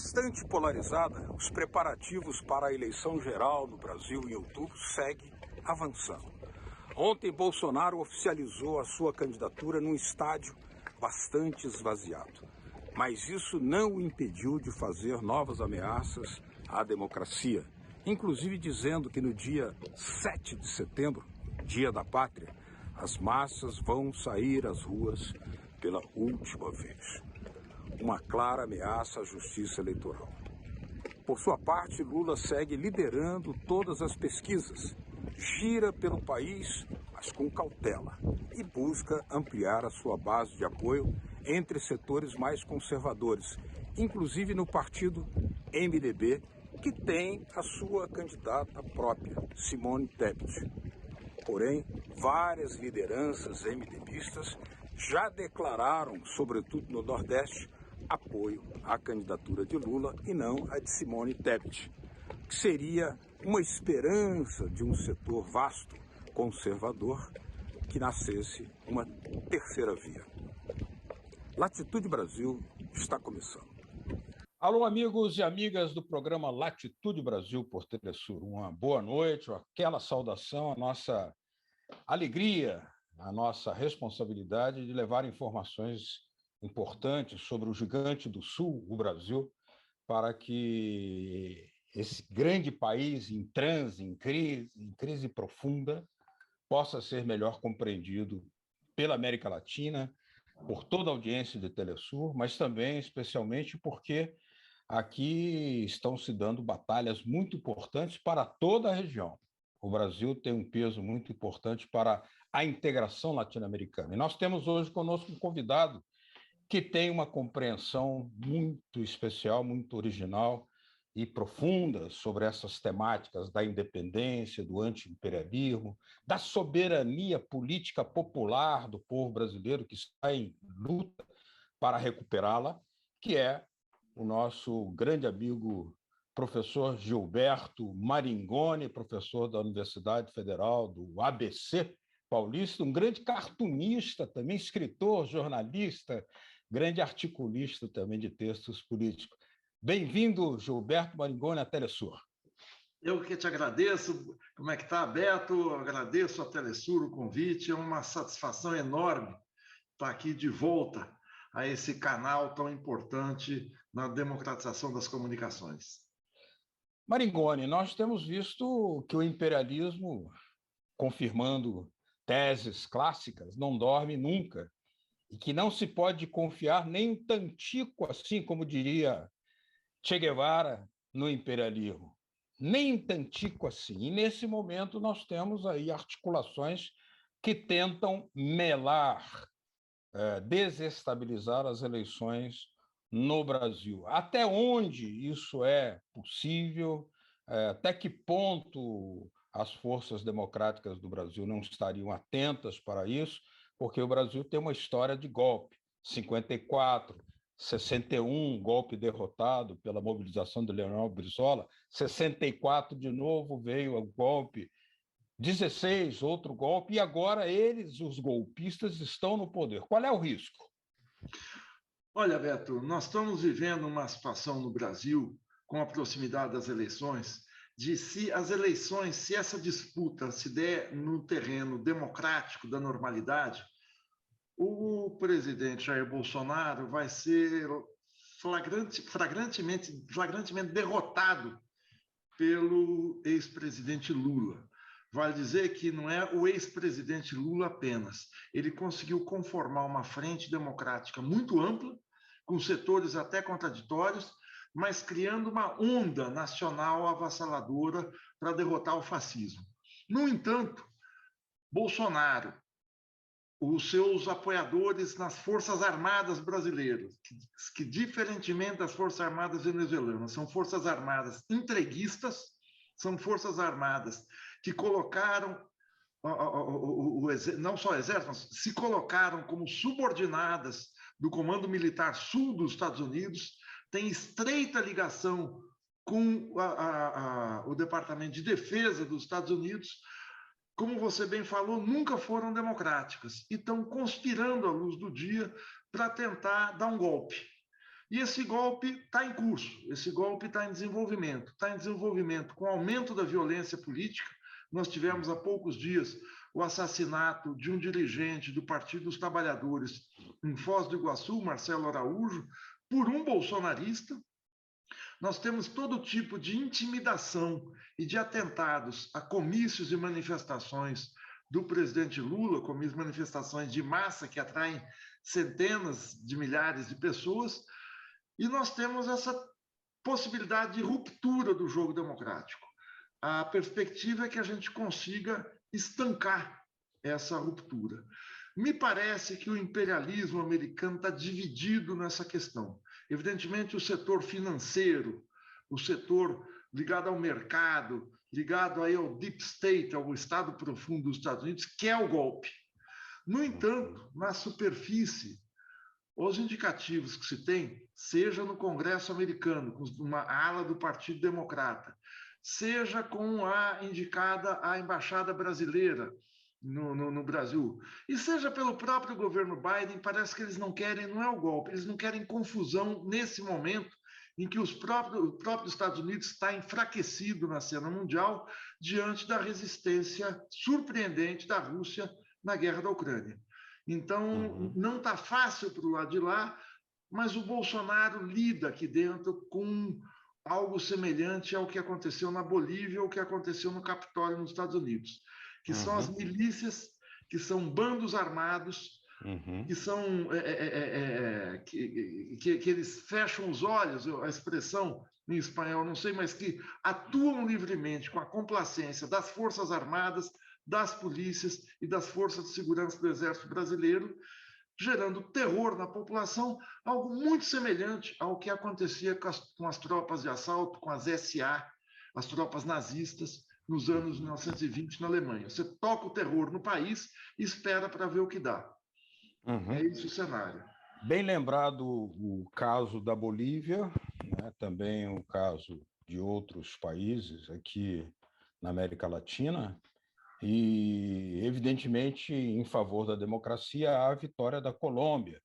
Bastante polarizada, os preparativos para a eleição geral no Brasil em outubro seguem avançando. Ontem, Bolsonaro oficializou a sua candidatura num estádio bastante esvaziado. Mas isso não o impediu de fazer novas ameaças à democracia, inclusive dizendo que no dia 7 de setembro, Dia da Pátria, as massas vão sair às ruas pela última vez. Uma clara ameaça à justiça eleitoral. Por sua parte, Lula segue liderando todas as pesquisas, gira pelo país, mas com cautela, e busca ampliar a sua base de apoio entre setores mais conservadores, inclusive no partido MDB, que tem a sua candidata própria, Simone Tebet. Porém, várias lideranças MDBistas já declararam, sobretudo no Nordeste, apoio à candidatura de Lula e não a de Simone Tebet, que seria uma esperança de um setor vasto, conservador, que nascesse uma terceira via. Latitude Brasil está começando. Alô, amigos e amigas do programa Latitude Brasil por Telesur. Uma boa noite, aquela saudação, a nossa alegria, a nossa responsabilidade de levar informações importantes sobre o gigante do Sul, o Brasil, para que esse grande país em transe, em crise profunda, possa ser melhor compreendido pela América Latina, por toda a audiência de Telesur, mas também, especialmente, porque aqui estão se dando batalhas muito importantes para toda a região. O Brasil tem um peso muito importante para a integração latino-americana. E nós temos hoje conosco um convidado que tem uma compreensão muito especial, muito original e profunda sobre essas temáticas da independência, do anti-imperialismo, da soberania política popular do povo brasileiro que está em luta para recuperá-la, que é o nosso grande amigo professor Gilberto Maringoni, professor da Universidade Federal do ABC Paulista, um grande cartunista também, escritor, jornalista, grande articulista também de textos políticos. Bem-vindo, Gilberto Maringoni, à Telesur. Eu que te agradeço. Como é que está, Beto? Eu agradeço a Telesur o convite. É uma satisfação enorme estar aqui de volta a esse canal tão importante na democratização das comunicações. Maringoni, nós temos visto que o imperialismo, confirmando teses clássicas, não dorme nunca, e que não se pode confiar nem um tantico, assim como diria Che Guevara, no imperialismo. Nem um tantico assim. E, nesse momento, nós temos aí articulações que tentam melar, desestabilizar as eleições no Brasil. Até onde isso é possível? Até que ponto as forças democráticas do Brasil não estariam atentas para isso? Porque o Brasil tem uma história de golpe. 54, 61, golpe derrotado pela mobilização de Leonel Brizola. 64, de novo, veio o golpe. 16, outro golpe. E agora eles, os golpistas, estão no poder. Qual é o risco? Olha, Beto, nós estamos vivendo uma situação no Brasil, com a proximidade das eleições, de se as eleições, se essa disputa se der no terreno democrático da normalidade, o presidente Jair Bolsonaro vai ser flagrantemente derrotado pelo ex-presidente Lula. Vale dizer que não é o ex-presidente Lula apenas. Ele conseguiu conformar uma frente democrática muito ampla, com setores até contraditórios, mas criando uma onda nacional avassaladora para derrotar o fascismo. No entanto, Bolsonaro, os seus apoiadores nas Forças Armadas brasileiras, que diferentemente das Forças Armadas venezuelanas, são Forças Armadas entreguistas, são Forças Armadas que colocaram, não só o Exército, mas se colocaram como subordinadas do Comando Militar Sul dos Estados Unidos, tem estreita ligação com o Departamento de Defesa dos Estados Unidos, como você bem falou, nunca foram democráticas e estão conspirando à luz do dia para tentar dar um golpe. E esse golpe está em curso, esse golpe está em desenvolvimento com o aumento da violência política. Nós tivemos há poucos dias o assassinato de um dirigente do Partido dos Trabalhadores em Foz do Iguaçu, Marcelo Araújo, por um bolsonarista. Nós temos todo tipo de intimidação e de atentados a comícios e manifestações do presidente Lula, comícios e manifestações de massa que atraem centenas de milhares de pessoas, e nós temos essa possibilidade de ruptura do jogo democrático. A perspectiva é que a gente consiga estancar essa ruptura. Me parece que o imperialismo americano está dividido nessa questão. Evidentemente, o setor financeiro, o setor ligado ao mercado, ligado aí ao deep state, ao Estado profundo dos Estados Unidos, quer o golpe. No entanto, na superfície, os indicativos que se tem, seja no Congresso americano, com uma ala do Partido Democrata, seja com a indicada a embaixada brasileira no Brasil, e seja pelo próprio governo Biden, parece que eles não querem, não é o golpe, eles não querem confusão nesse momento em que o próprio Estados Unidos está enfraquecido na cena mundial diante da resistência surpreendente da Rússia na guerra da Ucrânia. Então, não está fácil para o lado de lá, mas o Bolsonaro lida aqui dentro com algo semelhante ao que aconteceu na Bolívia ou o que aconteceu no Capitólio nos Estados Unidos, que são as milícias, que são bandos armados, que são que eles fecham os olhos, a expressão em espanhol, não sei, mas que atuam livremente com a complacência das Forças Armadas, das polícias e das forças de segurança do Exército Brasileiro, gerando terror na população, algo muito semelhante ao que acontecia com as tropas de assalto, com as SA, as tropas nazistas, nos anos 1920 na Alemanha. Você toca o terror no país e espera para ver o que dá. É esse o cenário. Bem lembrado o caso da Bolívia, né? Também o caso de outros países aqui na América Latina, e, evidentemente, em favor da democracia, há a vitória da Colômbia.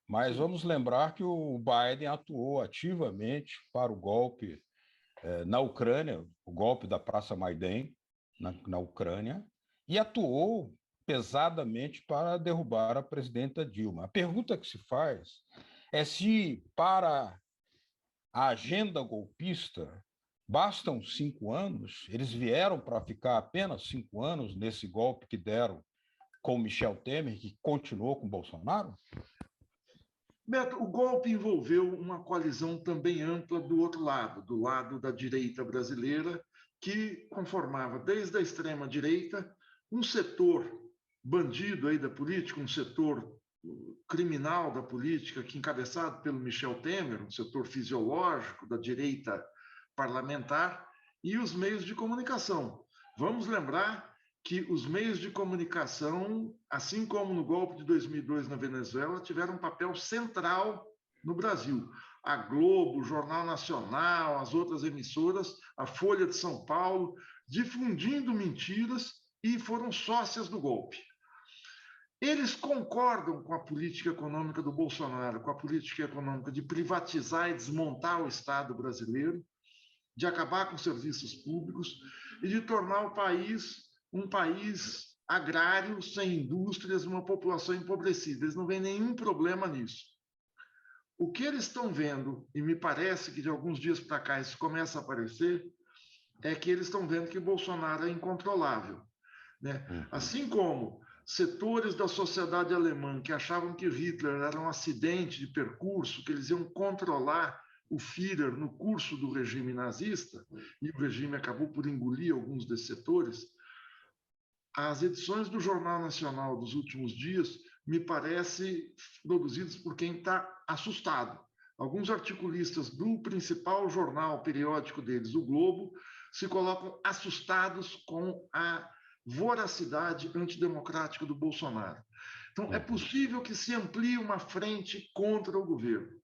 Mas vamos lembrar que o Biden atuou ativamente para o golpe na Ucrânia, o golpe da Praça Maidan, na Ucrânia, e atuou pesadamente para derrubar a presidenta Dilma. A pergunta que se faz é se, para a agenda golpista, bastam 5 anos, eles vieram para ficar apenas 5 anos nesse golpe que deram com Michel Temer, que continuou com Bolsonaro? Beto, o golpe envolveu uma coalizão também ampla do outro lado, do lado da direita brasileira, que conformava desde a extrema-direita um setor bandido aí da política, um setor criminal da política, que encabeçado pelo Michel Temer, um setor fisiológico da direita parlamentar, e os meios de comunicação. Vamos lembrar que os meios de comunicação, assim como no golpe de 2002 na Venezuela, tiveram um papel central no Brasil. A Globo, o Jornal Nacional, as outras emissoras, a Folha de São Paulo, difundindo mentiras e foram sócias do golpe. Eles concordam com a política econômica do Bolsonaro, com a política econômica de privatizar e desmontar o Estado brasileiro, de acabar com os serviços públicos e de tornar o país um país agrário, sem indústrias, uma população empobrecida. Eles não veem nenhum problema nisso. O que eles estão vendo, e me parece que de alguns dias para cá isso começa a aparecer, é que eles estão vendo que Bolsonaro é incontrolável, né? Assim como setores da sociedade alemã que achavam que Hitler era um acidente de percurso, que eles iam controlar o Führer no curso do regime nazista, e o regime acabou por engolir alguns desses setores, as edições do Jornal Nacional dos últimos dias me parecem produzidas por quem está assustado. Alguns articulistas do principal jornal periódico deles, o Globo, se colocam assustados com a voracidade antidemocrática do Bolsonaro. Então, é possível que se amplie uma frente contra o governo.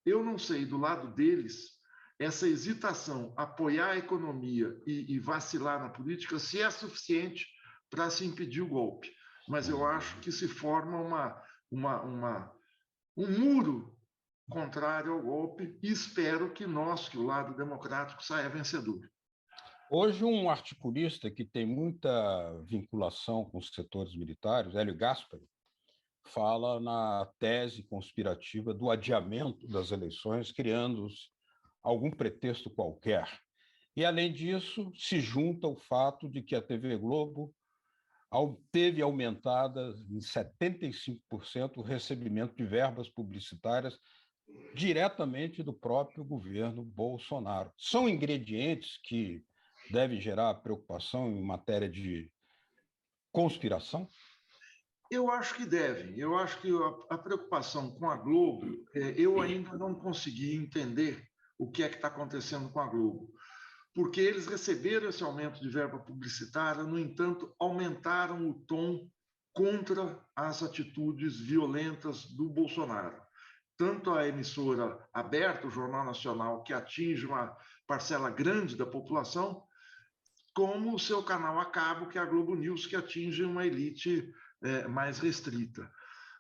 Eu não sei, do lado deles, essa hesitação, apoiar a economia e vacilar na política, se é suficiente para se impedir o golpe. Mas eu acho que se forma um muro contrário ao golpe e espero que nós, que o lado democrático, saia vencedor. Hoje, um articulista que tem muita vinculação com os setores militares, Hélio Gaspari, fala na tese conspirativa do adiamento das eleições, criando algum pretexto qualquer. E, além disso, se junta o fato de que a TV Globo teve aumentada em 75% o recebimento de verbas publicitárias diretamente do próprio governo Bolsonaro. São ingredientes que devem gerar preocupação em matéria de conspiração? Eu acho que devem. Eu acho que a preocupação com a Globo, eu ainda não consegui entender o que é que está acontecendo com a Globo. Porque eles receberam esse aumento de verba publicitária, no entanto, aumentaram o tom contra as atitudes violentas do Bolsonaro. Tanto a emissora aberta, o Jornal Nacional, que atinge uma parcela grande da população, como o seu canal a cabo, que é a Globo News, que atinge uma elite mais restrita.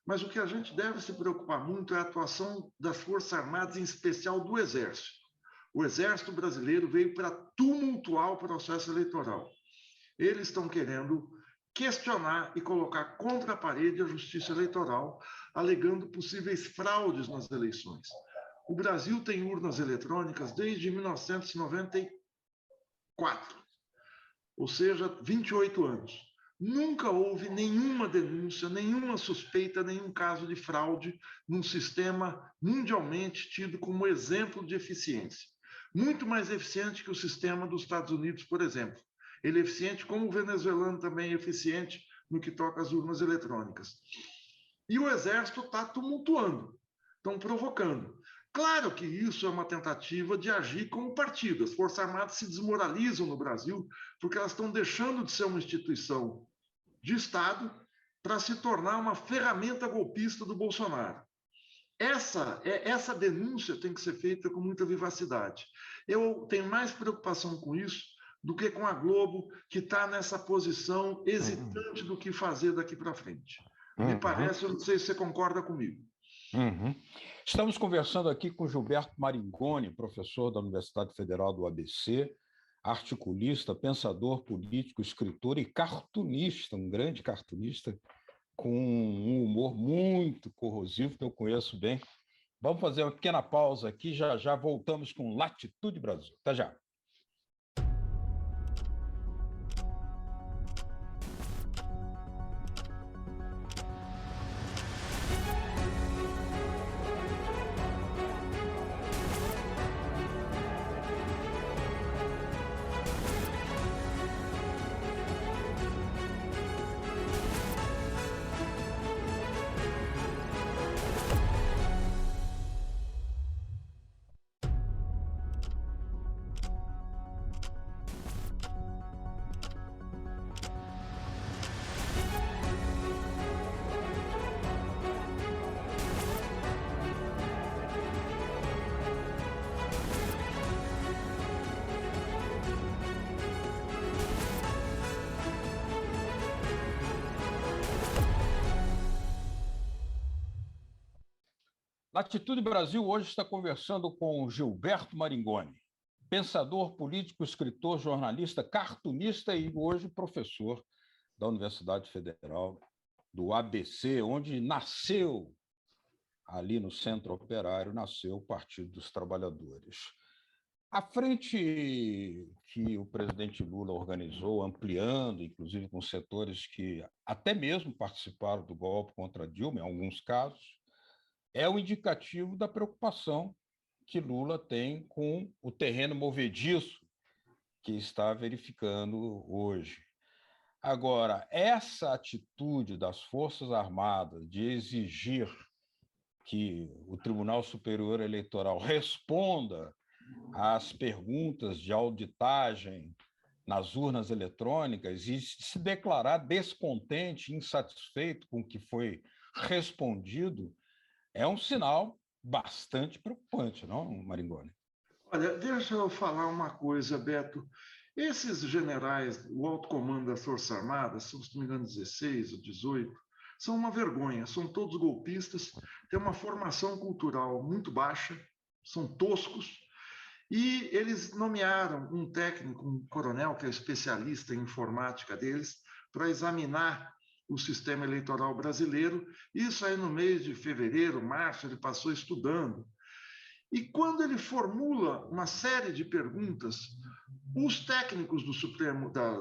Mas o que a gente deve se preocupar muito é a atuação das Forças Armadas, em especial do Exército. O Exército brasileiro veio para tumultuar o processo eleitoral. Eles estão querendo questionar e colocar contra a parede a justiça eleitoral, alegando possíveis fraudes nas eleições. O Brasil tem urnas eletrônicas desde 1994, ou seja, 28 anos. Nunca houve nenhuma denúncia, nenhuma suspeita, nenhum caso de fraude num sistema mundialmente tido como exemplo de eficiência. Muito mais eficiente que o sistema dos Estados Unidos, por exemplo. Ele é eficiente, como o venezuelano também é eficiente no que toca às urnas eletrônicas. E o Exército está tumultuando, estão provocando. Claro que isso é uma tentativa de agir como partido. As Forças Armadas se desmoralizam no Brasil porque elas estão deixando de ser uma instituição de Estado para se tornar uma ferramenta golpista do Bolsonaro. Essa denúncia tem que ser feita com muita vivacidade. Eu tenho mais preocupação com isso do que com a Globo, que está nessa posição hesitante do que fazer daqui para frente. Me parece, eu não sei se você concorda comigo. Estamos conversando aqui com Gilberto Maringoni, professor da Universidade Federal do ABC, articulista, pensador político, escritor e cartunista, um grande cartunista, com um humor muito corrosivo, que eu conheço bem. Vamos fazer uma pequena pausa aqui, já voltamos com Latitude Brasil. Até já. Latitude Brasil hoje está conversando com Gilberto Maringoni, pensador político, escritor, jornalista, cartunista e hoje professor da Universidade Federal do ABC, onde nasceu, ali no Centro Operário, nasceu o Partido dos Trabalhadores. A frente que o presidente Lula organizou, ampliando, inclusive com setores que até mesmo participaram do golpe contra Dilma, em alguns casos, é o indicativo da preocupação que Lula tem com o terreno movediço que está verificando hoje. Agora, essa atitude das Forças Armadas de exigir que o Tribunal Superior Eleitoral responda às perguntas de auditagem nas urnas eletrônicas e se declarar descontente, insatisfeito com o que foi respondido, é um sinal bastante preocupante, não, Maringoni? Olha, deixa eu falar uma coisa, Beto. Esses generais, o alto comando das Forças Armadas, são, se não me engano, 16 ou 18, são uma vergonha, são todos golpistas, têm uma formação cultural muito baixa, são toscos, e eles nomearam um técnico, um coronel, que é especialista em informática deles, para examinar o sistema eleitoral brasileiro. Isso aí no mês de fevereiro, março, ele passou estudando. E quando ele formula uma série de perguntas, os técnicos do Supremo, da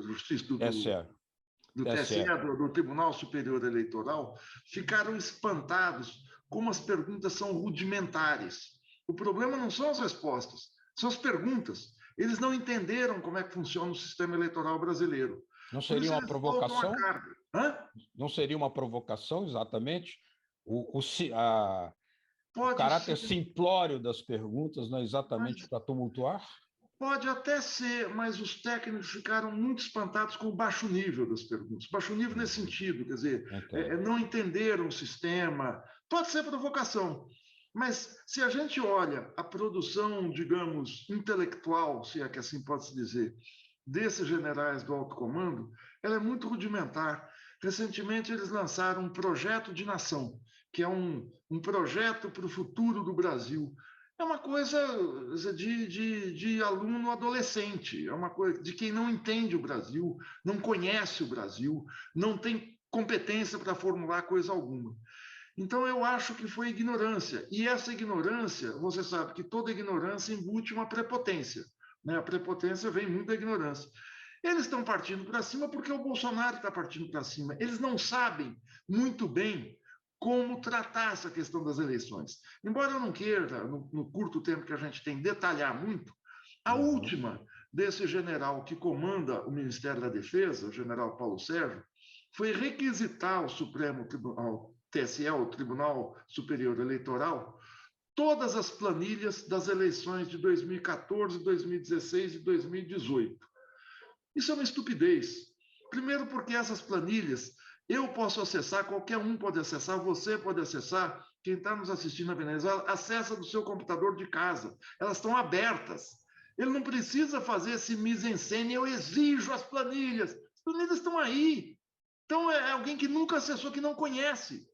Justiça, do TSE, do Tribunal Superior Eleitoral, ficaram espantados como as perguntas são rudimentares. O problema não são as respostas, são as perguntas. Eles não entenderam como é que funciona o sistema eleitoral brasileiro. Não seria uma provocação? Não seria uma provocação, exatamente? O caráter simplório das perguntas não é exatamente para tumultuar? Pode até ser, mas os técnicos ficaram muito espantados com o baixo nível das perguntas. Baixo nível nesse sentido, quer dizer, não entenderam o sistema. Pode ser provocação, mas se a gente olha a produção, digamos, intelectual, se é que assim pode se dizer, desses generais do alto comando, ela é muito rudimentar. Recentemente, eles lançaram um projeto de nação, que é um projeto para o futuro do Brasil. É uma coisa de aluno adolescente, é uma coisa de quem não entende o Brasil, não conhece o Brasil, não tem competência para formular coisa alguma. Então, eu acho que foi ignorância. E essa ignorância, você sabe que toda ignorância embute uma prepotência, né? A prepotência vem muito da ignorância. Eles estão partindo para cima porque o Bolsonaro está partindo para cima. Eles não sabem muito bem como tratar essa questão das eleições. Embora eu não queira, no curto tempo que a gente tem, detalhar muito, a última desse general que comanda o Ministério da Defesa, o general Paulo Sérgio, foi requisitar ao Supremo Tribunal, TSE, o Tribunal Superior Eleitoral, todas as planilhas das eleições de 2014, 2016 e 2018. Isso é uma estupidez. Primeiro porque essas planilhas eu posso acessar, qualquer um pode acessar, você pode acessar, quem está nos assistindo na Venezuela, acessa do seu computador de casa. Elas estão abertas. Ele não precisa fazer esse mise-en-scène, eu exijo as planilhas. As planilhas estão aí. Então, é alguém que nunca acessou, que não conhece.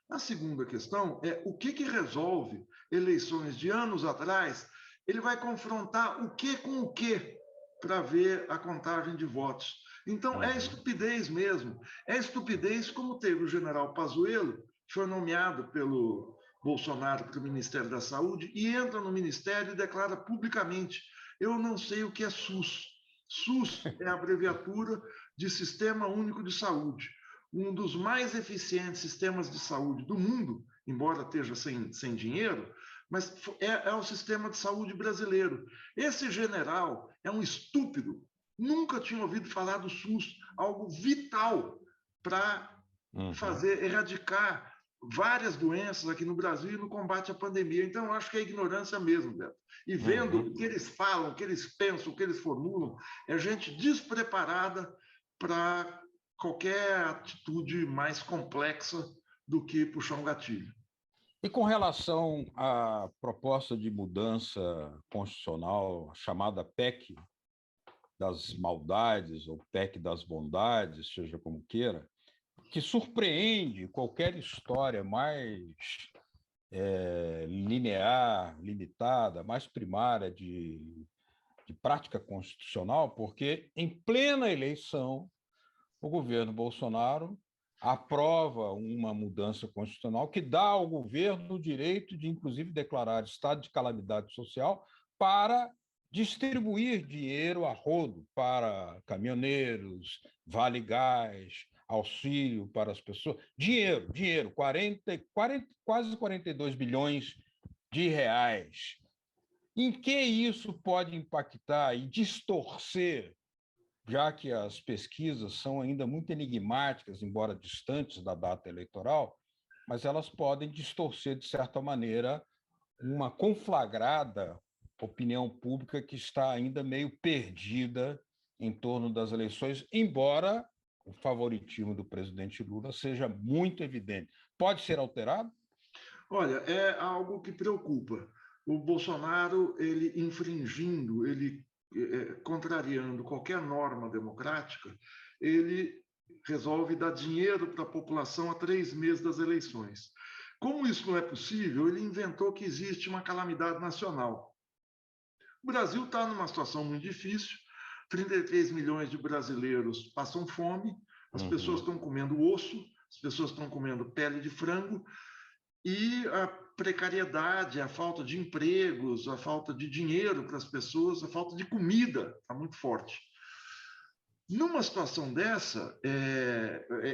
A segunda questão é o que resolve eleições de anos atrás. Ele vai confrontar o que com o que para ver a contagem de votos. Então, é estupidez mesmo. É estupidez como teve o general Pazuello, que foi nomeado pelo Bolsonaro para o Ministério da Saúde, e entra no Ministério e declara publicamente: eu não sei o que é SUS. SUS é a abreviatura de Sistema Único de Saúde, um dos mais eficientes sistemas de saúde do mundo, embora esteja sem dinheiro, mas é o sistema de saúde brasileiro. Esse general é um estúpido, nunca tinha ouvido falar do SUS, algo vital para erradicar várias doenças aqui no Brasil e no combate à pandemia. Então, eu acho que é ignorância mesmo, Beto. E vendo o que eles falam, o que eles pensam, o que eles formulam, é gente despreparada para qualquer atitude mais complexa do que puxar um gatilho. E com relação à proposta de mudança constitucional, chamada PEC das maldades, ou PEC das bondades, seja como queira, que surpreende qualquer história mais linear, limitada, mais primária de prática constitucional, porque em plena eleição, o governo Bolsonaro aprova uma mudança constitucional que dá ao governo o direito de, inclusive, declarar estado de calamidade social para distribuir dinheiro a rodo para caminhoneiros, Vale Gás, auxílio para as pessoas. Dinheiro, quase 42 bilhões de reais. Em que isso pode impactar e distorcer, já que as pesquisas são ainda muito enigmáticas, embora distantes da data eleitoral, mas elas podem distorcer, de certa maneira, uma conflagrada opinião pública que está ainda meio perdida em torno das eleições, embora o favoritismo do presidente Lula seja muito evidente. Pode ser alterado? Olha, é algo que preocupa. O Bolsonaro, ele infringindo, ele contrariando qualquer norma democrática, ele resolve dar dinheiro para a população a 3 meses das eleições. Como isso não é possível, ele inventou que existe uma calamidade nacional. O Brasil está numa situação muito difícil, 33 milhões de brasileiros passam fome, as pessoas estão comendo osso, as pessoas estão comendo pele de frango, e a precariedade, a falta de empregos, a falta de dinheiro para as pessoas, a falta de comida está muito forte. Numa situação dessa,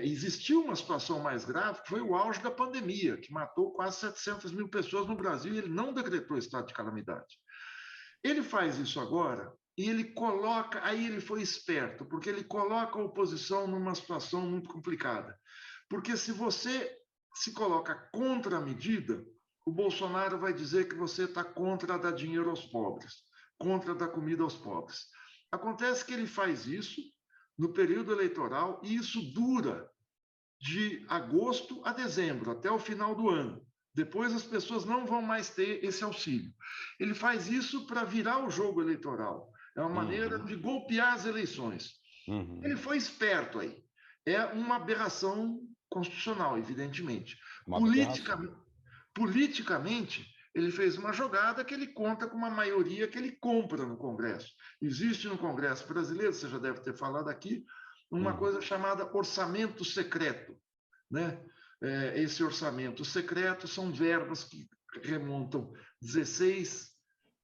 existiu uma situação mais grave, que foi o auge da pandemia, que matou quase 700 mil pessoas no Brasil, e ele não decretou estado de calamidade. Ele faz isso agora, e ele coloca, aí ele foi esperto, porque ele coloca a oposição numa situação muito complicada. Porque se você se coloca contra a medida, o Bolsonaro vai dizer que você está contra dar dinheiro aos pobres, contra dar comida aos pobres. Acontece que ele faz isso no período eleitoral, e isso dura de agosto a dezembro, até o final do ano. Depois as pessoas não vão mais ter esse auxílio. Ele faz isso para virar o jogo eleitoral. É uma maneira de golpear as eleições. Ele foi esperto aí. É uma aberração constitucional, evidentemente. Politicamente, ele fez uma jogada que ele conta com uma maioria que ele compra no Congresso. Existe no Congresso brasileiro, você já deve ter falado aqui, uma coisa chamada orçamento secreto, né? Esse orçamento secreto são verbas que remontam 16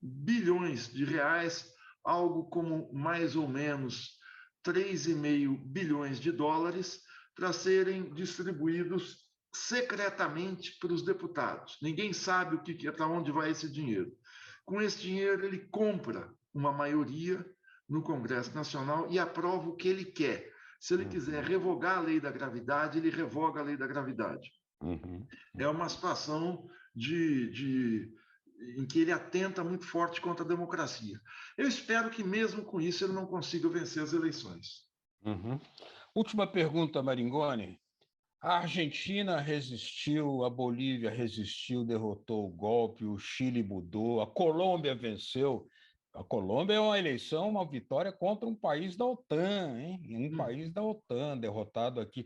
bilhões de reais, algo como mais ou menos 3,5 bilhões de dólares, para serem distribuídos secretamente para os deputados. Ninguém sabe para onde vai esse dinheiro. Com esse dinheiro, ele compra uma maioria no Congresso Nacional e aprova o que ele quer. Se ele quiser revogar a lei da gravidade, ele revoga a lei da gravidade. É uma situação em que ele atenta muito forte contra a democracia. Eu espero que, mesmo com isso, ele não consiga vencer as eleições. Última pergunta, Maringoni. A Argentina resistiu, a Bolívia resistiu, derrotou o golpe, o Chile mudou, a Colômbia venceu. A Colômbia é uma eleição, uma vitória contra um país da OTAN, hein? Um país da OTAN derrotado aqui.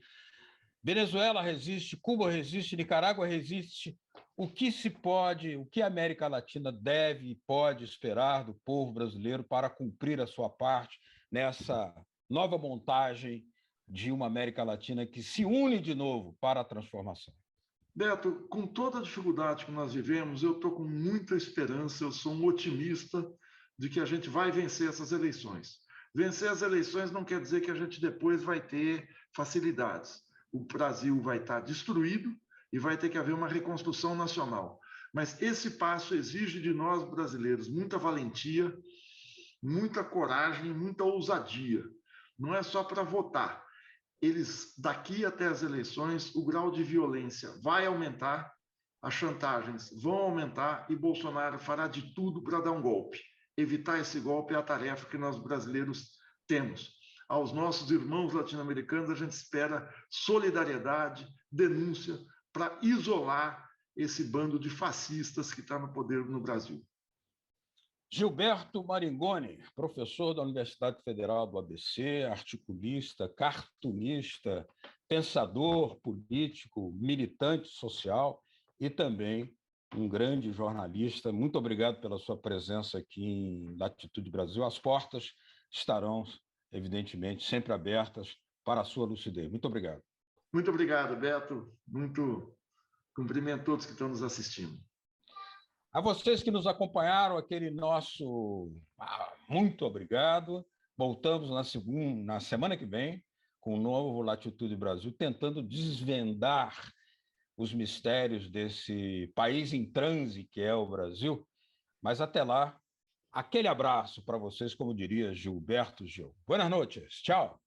Venezuela resiste, Cuba resiste, Nicarágua resiste. O que a América Latina deve e pode esperar do povo brasileiro para cumprir a sua parte nessa nova montagem de uma América Latina que se une de novo para a transformação? Beto, com toda a dificuldade que nós vivemos, eu estou com muita esperança, eu sou um otimista de que a gente vai vencer essas eleições. Vencer as eleições não quer dizer que a gente depois vai ter facilidades. O Brasil vai estar destruído e vai ter que haver uma reconstrução nacional. Mas esse passo exige de nós, brasileiros, muita valentia, muita coragem, muita ousadia. Não é só para votar. Daqui até as eleições, o grau de violência vai aumentar, as chantagens vão aumentar e Bolsonaro fará de tudo para dar um golpe. Evitar esse golpe é a tarefa que nós brasileiros temos. Aos nossos irmãos latino-americanos, a gente espera solidariedade, denúncia, para isolar esse bando de fascistas que está no poder no Brasil. Gilberto Maringoni, professor da Universidade Federal do ABC, articulista, cartunista, pensador político, militante social e também um grande jornalista. Muito obrigado pela sua presença aqui em Latitude Brasil. As portas estarão, evidentemente, sempre abertas para a sua lucidez. Muito obrigado. Muito obrigado, Beto. Muito cumprimento todos que estão nos assistindo. A vocês que nos acompanharam, aquele nosso muito obrigado. Voltamos na semana que vem com o novo Latitude Brasil, tentando desvendar os mistérios desse país em transe que é o Brasil. Mas até lá, aquele abraço para vocês, como diria Gilberto Gil. Boas noites. Tchau.